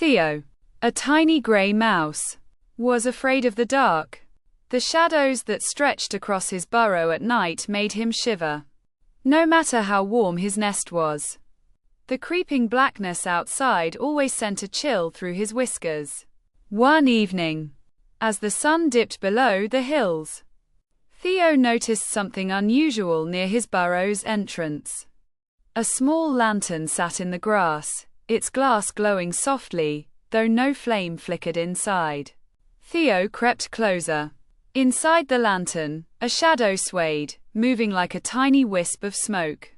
Theo, a tiny grey mouse, was afraid of the dark. The shadows that stretched across his burrow at night made him shiver, no matter how warm his nest was. The creeping blackness outside always sent a chill through his whiskers. One evening, as the sun dipped below the hills, Theo noticed something unusual near his burrow's entrance. A small lantern sat in the grass, its glass glowing softly, though no flame flickered inside. Theo crept closer. Inside the lantern, a shadow swayed, moving like a tiny wisp of smoke.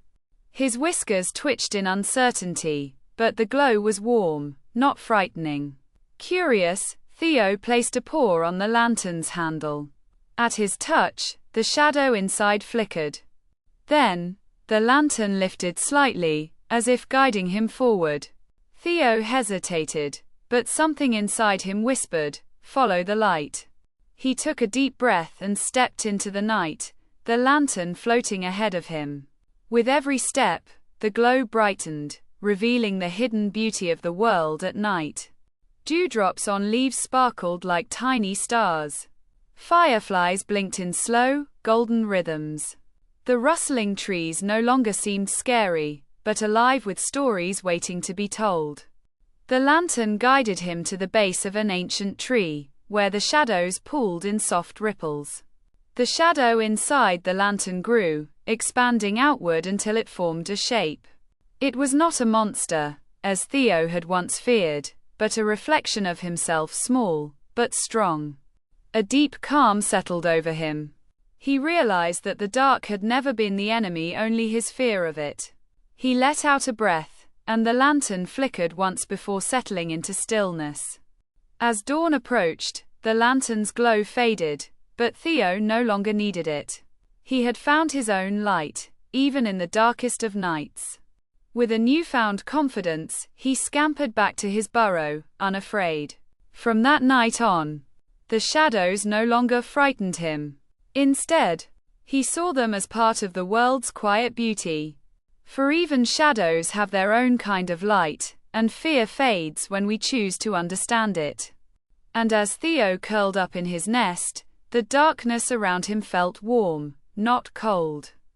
His whiskers twitched in uncertainty, but the glow was warm, not frightening. Curious, Theo placed a paw on the lantern's handle. At his touch, the shadow inside flickered. Then, the lantern lifted slightly, as if guiding him forward. Theo hesitated, but something inside him whispered, "Follow the light." He took a deep breath and stepped into the night, the lantern floating ahead of him. With every step, the glow brightened, revealing the hidden beauty of the world at night. Dewdrops on leaves sparkled like tiny stars. Fireflies blinked in slow, golden rhythms. The rustling trees no longer seemed scary, but alive with stories waiting to be told. The lantern guided him to the base of an ancient tree, where the shadows pooled in soft ripples. The shadow inside the lantern grew, expanding outward until it formed a shape. It was not a monster, as Theo had once feared, but a reflection of himself, small, but strong. A deep calm settled over him. He realized that the dark had never been the enemy, only his fear of it. He let out a breath, and the lantern flickered once before settling into stillness. As dawn approached, the lantern's glow faded, but Theo no longer needed it. He had found his own light, even in the darkest of nights. With a newfound confidence, he scampered back to his burrow, unafraid. From that night on, the shadows no longer frightened him. Instead, he saw them as part of the world's quiet beauty. For even shadows have their own kind of light, and fear fades when we choose to understand it. And as Theo curled up in his nest, the darkness around him felt warm, not cold.